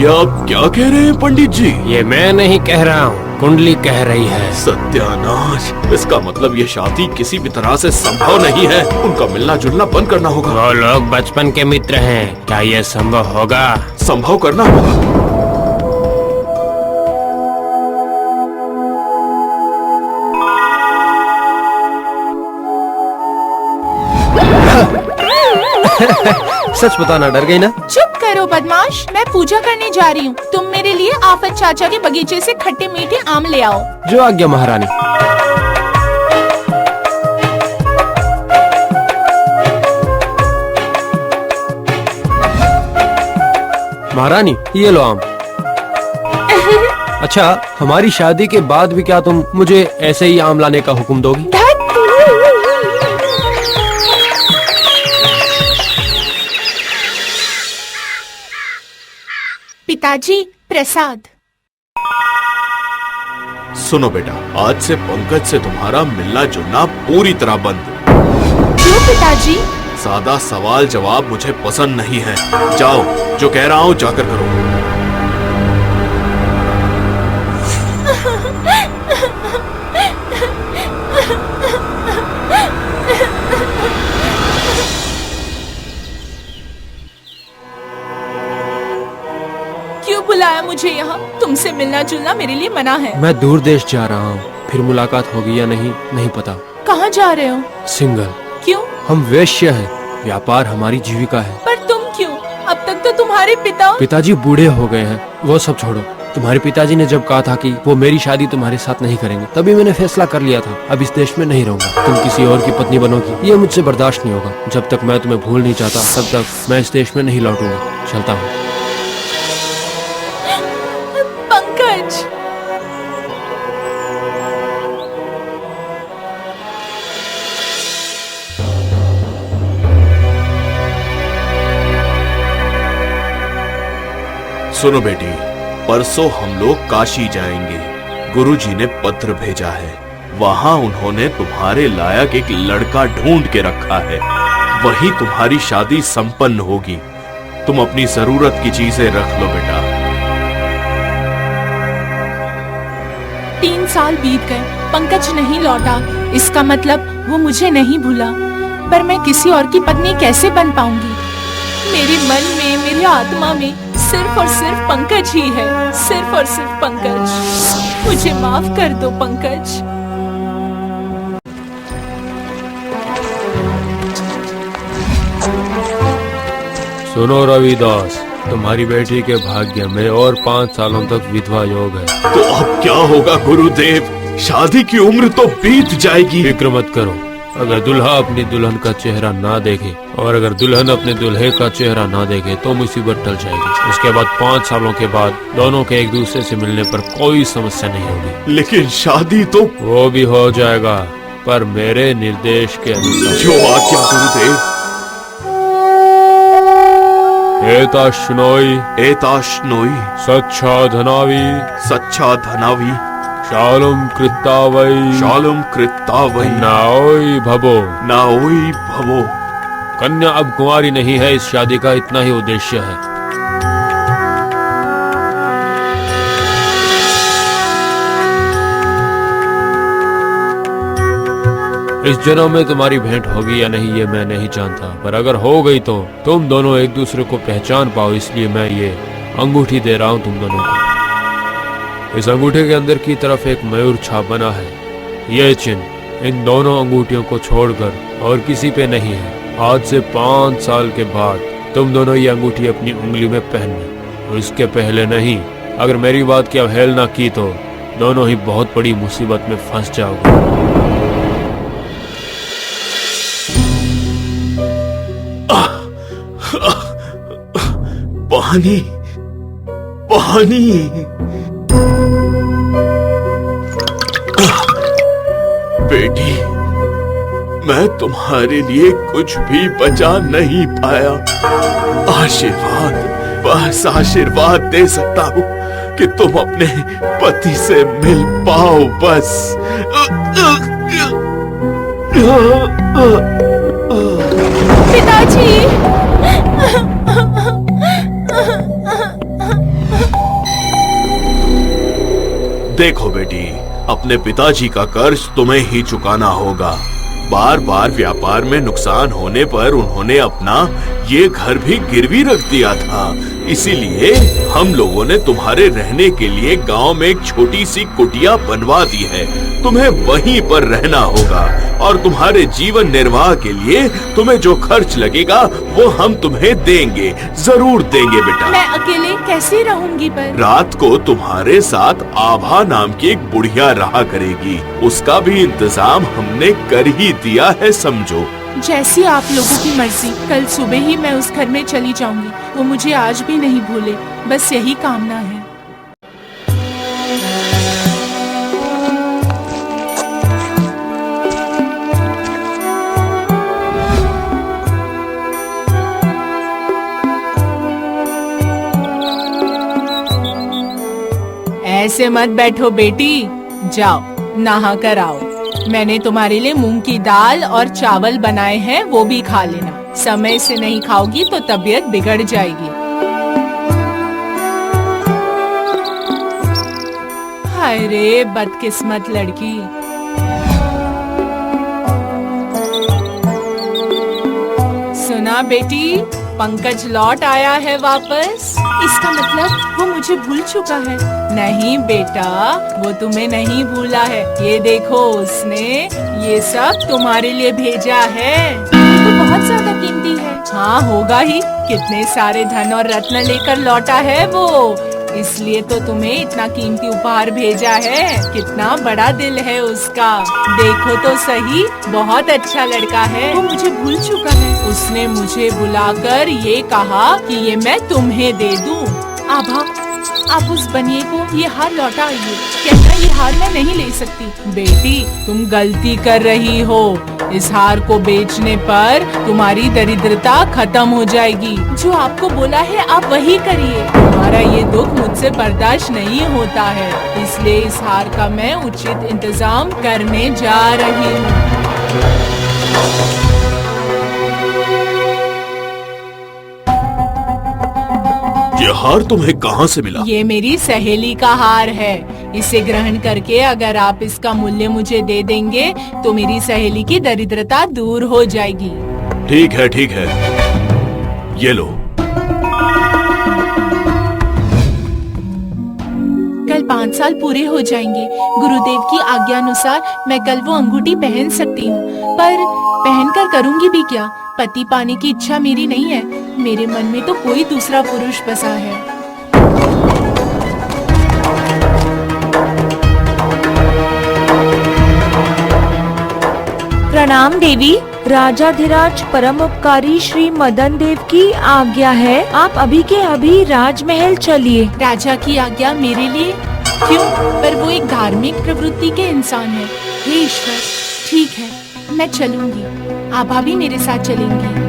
ये आप क्या कह रहे हैं पंडित जी? ये मैं नहीं कह रहा हूँ, कुंडली कह रही है। सत्यानाश, इसका मतलब ये शादी किसी भी तरह से संभव नहीं है। उनका मिलना जुलना बंद करना होगा। वो लोग बचपन के मित्र हैं, क्या ये संभव होगा? संभव करना होगा। सच बताना, डर गई ना? चुप करो बदमाश, मैं पूजा करने जा रही हूँ। तुम मेरे लिए आफत चाचा के बगीचे से खट्टे मीठे आम ले आओ। जो आज्ञा महारानी। महारानी, ये लो आम। अच्छा, हमारी शादी के बाद भी क्या तुम मुझे ऐसे ही आम लाने का हुक्म दोगी? पिताजी, प्रसाद। सुनो बेटा, आज से पंकज से तुम्हारा मिलना जुलना पूरी तरह बंद। क्यों पिताजी? सादा सवाल जवाब मुझे पसंद नहीं है। जाओ, जो कह रहा हूँ जाकर करो। क्यों बुलाया मुझे यहाँ? तुमसे मिलना जुलना मेरे लिए मना है। मैं दूर देश जा रहा हूँ, फिर मुलाकात होगी या नहीं पता। कहाँ जा रहे हो? सिंगल। क्यों? हम वैश्य हैं, व्यापार हमारी जीविका है। पर तुम क्यों? अब तक तो तुम्हारे पिताजी बूढ़े हो गए हैं। वो सब छोड़ो, तुम्हारे पिताजी ने जब कहा था कि वो मेरी शादी तुम्हारे साथ नहीं करेंगे, तभी मैंने फैसला कर लिया था, अब इस देश में नहीं रहूंगा। तुम किसी और की पत्नी बनोगी, ये मुझसे बर्दाश्त नहीं होगा। जब तक मैं तुम्हें भूल नहीं चाहता, तब तक मैं इस देश में नहीं लौटूंगा। चलता हूँ। पंकज, सुनो बेटी, परसों हम लोग काशी जाएंगे। गुरुजी ने पत्र भेजा है। वहाँ उन्होंने तुम्हारे लायक एक लड़का ढूंढ के रखा है। वही तुम्हारी शादी संपन्न होगी। तुम अपनी जरूरत की चीजें रख लो बेटा। 3 साल बीत गए, पंकज नहीं लौटा। इसका मतलब वो मुझे नहीं भूला। पर मैं किसी और की पत्नी कैसे बन पाऊंगी? मेरे मन में, मेरी आत्मा में सिर्फ और सिर्फ पंकज ही है। सिर्फ और सिर्फ पंकज। मुझे माफ कर दो पंकज। सुनो रविदास, तुम्हारी बेटी के भाग्य में और 5 सालों तक विधवा योग है। तो अब क्या होगा गुरुदेव? शादी की उम्र तो बीत जाएगी। फिक्र मत करो। अगर दुल्हा अपनी दुल्हन का चेहरा ना देखे और अगर दुल्हन अपने दुल्हे का चेहरा ना देखे तो मुसीबत टल जाएगी। उसके बाद 5 सालों के बाद दोनों के एक दूसरे से मिलने पर कोई समस्या नहीं होगी। लेकिन शादी तो वो भी हो जाएगा, पर मेरे निर्देश के अनुसार। जो आज्ञा गुरुदेव। एताश्नोई एताश्नोई सच्छा धनावी सच्छा धनावी शालुम कृत्तावई शालुम कृत्तावई नाओई भवो नाओई भवो। कन्या अब कुंवारी नहीं है, इस शादी का इतना ही उद्देश्य है। इस जन्म में तुम्हारी भेंट होगी या नहीं ये मैं नहीं जानता, पर अगर हो गई तो तुम दोनों एक दूसरे को पहचान पाओ, इसलिए मैं ये अंगूठी दे रहा हूँ तुम दोनों को। इस अंगूठे के अंदर की तरफ एक मयूर छाप बना है। यह चिन्ह इन दोनों अंगूठियों को छोड़कर और किसी पे नहीं है। आज से 5 साल के बाद तुम दोनों ये अंगूठी अपनी उंगली में पहनना, और इसके पहले नहीं। अगर मेरी बात की अवहेलना की तो दोनों ही बहुत बड़ी मुसीबत में फंस जाओगे। पानी पानी। बेटी, मैं तुम्हारे लिए कुछ भी बचा नहीं पाया। आशीर्वाद, बस आशीर्वाद दे सकता हूँ कि तुम अपने पति से मिल पाओ बस। पिताजी, देखो बेटी, अपने पिताजी का कर्ज तुम्हें ही चुकाना होगा। बार बार व्यापार में नुकसान होने पर उन्होंने अपना ये घर भी गिरवी रख दिया था। इसीलिए हम लोगों ने तुम्हारे रहने के लिए गांव में एक छोटी सी कुटिया बनवा दी है। तुम्हें वहीं पर रहना होगा और तुम्हारे जीवन निर्वाह के लिए तुम्हें जो खर्च लगेगा वो हम तुम्हें देंगे, जरूर देंगे बेटा। मैं अकेले कैसे रहूंगी पर? रात को तुम्हारे साथ आभा नाम की एक बुढ़िया रहा करेगी, उसका भी इंतजाम हमने कर ही दिया है, समझो। जैसी आप लोगों की मर्जी। कल सुबह ही मैं उस घर में चली जाऊंगी। वो मुझे आज भी नहीं भूले, बस यही कामना है। ऐसे मत बैठो बेटी, जाओ नहा कर आओ। मैंने तुम्हारे लिए मूंग की दाल और चावल बनाए हैं, वो भी खा लेना। समय से नहीं खाओगी तो तबीयत बिगड़ जाएगी। हाय रे बदकिस्मत लड़की। सुना बेटी, पंकज लौट आया है वापस। इसका मतलब वो मुझे भूल चुका है। नहीं बेटा, वो तुम्हें नहीं भूला है। ये देखो, उसने ये सब तुम्हारे लिए भेजा है। ये तो बहुत ज्यादा कीमती है। हाँ होगा ही, कितने सारे धन और रत्न लेकर लौटा है वो, इसलिए तो तुम्हें इतना कीमती उपहार भेजा है। कितना बड़ा दिल है उसका, देखो तो सही। बहुत अच्छा लड़का है। वो मुझे भूल चुका है। उसने मुझे बुलाकर ये कहा कि ये मैं तुम्हें दे दूं। आभा, आप उस बनिए को ये हार लौटा आइए। कहना ये हार मैं नहीं ले सकती। बेटी, तुम गलती कर रही हो। इस हार को बेचने पर तुम्हारी दरिद्रता खत्म हो जाएगी। जो आपको बोला है आप वही करिए। तुम्हारा ये दुख मुझसे बर्दाश्त नहीं होता है, इसलिए इस हार का मैं उचित इंतजाम करने जा रही हूँ। ये हार तुम्हें कहाँ से मिला? ये मेरी सहेली का हार है। इसे ग्रहण करके अगर आप इसका मूल्य मुझे दे देंगे तो मेरी सहेली की दरिद्रता दूर हो जाएगी। ठीक है, ठीक है, ये लो। कल 5 साल पूरे हो जाएंगे। गुरुदेव की आज्ञा अनुसार मैं कल वो अंगूठी पहन सकती हूँ, पर पहनकर करूँगी भी क्या? पति पाने की इच्छा मेरी नहीं है। मेरे मन में तो कोई दूसरा पुरुष बसा है। प्रणाम देवी। राजाधिराज परम उपकारी श्री मदन देव की आज्ञा है, आप अभी के अभी राजमहल चलिए। राजा की आज्ञा मेरे लिए? क्यों? पर वो एक धार्मिक प्रवृत्ति के इंसान है। हे ईश्वर, ठीक है, मैं चलूंगी। आभा भी मेरे साथ चलेंगी।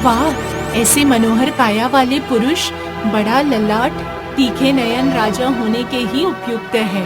वाह, ऐसे मनोहर काया वाले पुरुष, बड़ा ललाट, तीखे नयन राजा होने के ही उपयुक्त है।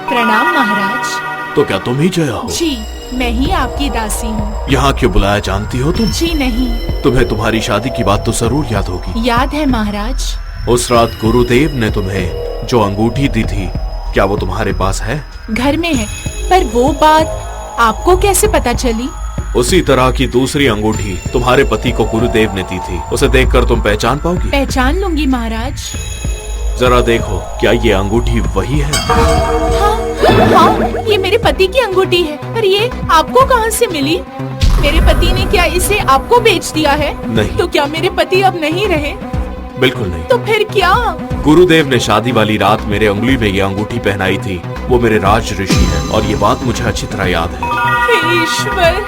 प्रणाम महाराज। तो क्या तुम ही जया हो? जी, मैं ही आपकी दासी हूँ। यहाँ क्यों बुलाया, जानती हो तुम? जी नहीं। तुम्हें तुम्हारी शादी की बात तो जरूर याद होगी। याद है महाराज। उस रात गुरुदेव ने तुम्हें जो अंगूठी दी थी, क्या वो तुम्हारे पास है? घर में है, पर वो बात आपको कैसे पता चली? उसी तरह की दूसरी अंगूठी तुम्हारे पति को गुरुदेव ने दी थी। उसे देखकर तुम पहचान पाओगी? पहचान लूंगी महाराज। जरा देखो, क्या ये अंगूठी वही है? हाँ, ये मेरे पति की अंगूठी है। पर ये आपको कहाँ से मिली? मेरे पति ने क्या इसे आपको बेच दिया है? नहीं। तो क्या मेरे पति अब नहीं रहे? बिल्कुल नहीं। तो फिर क्या? गुरुदेव ने शादी वाली रात मेरे उंगली में ये अंगूठी पहनाई थी। वो मेरे राज ऋषि है और ये बात मुझे अच्छी तरह याद है। हे ईश्वर,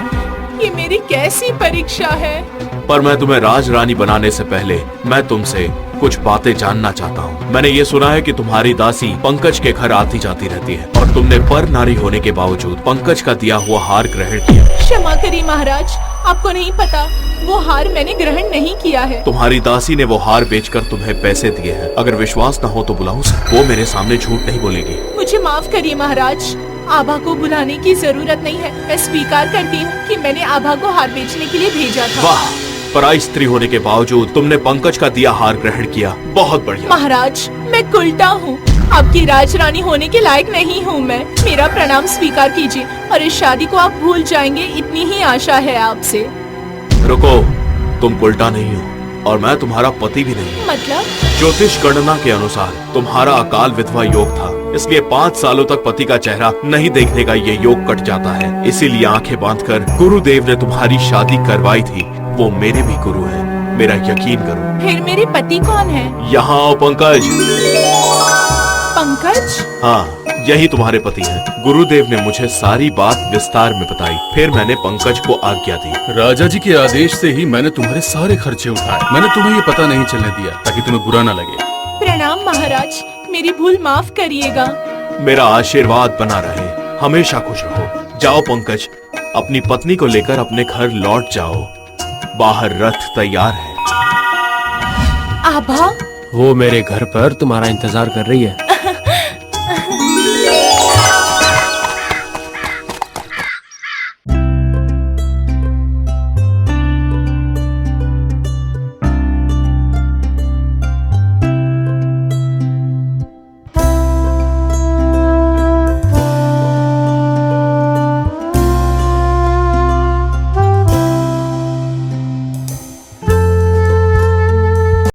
ये मेरी कैसी परीक्षा है? पर मैं तुम्हें राज रानी बनाने से पहले मैं तुमसे कुछ बातें जानना चाहता हूँ। मैंने ये सुना है कि तुम्हारी दासी पंकज के घर आती जाती रहती है और तुमने पर नारी होने के बावजूद पंकज का दिया हुआ हार ग्रहण किया। क्षमा करिए महाराज, आपको नहीं पता, वो हार मैंने ग्रहण नहीं किया है। तुम्हारी दासी ने वो हार बेचकर तुम्हें पैसे दिए हैं। अगर विश्वास न हो तो बुलाओ उसे। वो मेरे सामने झूठ नहीं बोलेगी। मुझे माफ करिए महाराज, आभा को बुलाने की जरूरत नहीं है। मैं स्वीकार करती हूँ कि मैंने आभा को हार बेचने के लिए भेजा था। वाह, पराई स्त्री होने के बावजूद तुमने पंकज का दिया हार ग्रहण किया। बहुत बढ़िया। महाराज, मैं कुलटा हूँ, आपकी राजरानी होने के लायक नहीं हूँ मैं। मेरा प्रणाम स्वीकार कीजिए और इस शादी को आप भूल जाएंगे, इतनी ही आशा है आपसे। रुको, तुम उल्टा नहीं हो और मैं तुम्हारा पति भी नहीं हूँ। मतलब? ज्योतिष गणना के अनुसार तुम्हारा अकाल विधवा योग था, इसलिए 5 सालों तक पति का चेहरा नहीं देखने का ये योग कट जाता है। इसीलिए आंखें बांधकर गुरुदेव ने तुम्हारी शादी करवाई थी। वो मेरे भी गुरु हैं, मेरा यकीन करो। फिर मेरे पति कौन है? यहाँ आओ पंकज। पंकज? हाँ, यही तुम्हारे पति हैं। गुरुदेव ने मुझे सारी बात विस्तार में बताई, फिर मैंने पंकज को आज्ञा दी। राजा जी के आदेश से ही मैंने तुम्हारे सारे खर्चे उठाए। मैंने तुम्हें ये पता नहीं चलने दिया ताकि तुम्हें बुरा न लगे। प्रणाम महाराज, मेरी भूल माफ करिएगा। मेरा आशीर्वाद बना रहे, हमेशा खुश रहो। जाओ पंकज, अपनी पत्नी को लेकर अपने घर लौट जाओ। बाहर रथ तैयार है। आभा? वो मेरे घर पर तुम्हारा इंतजार कर रही है।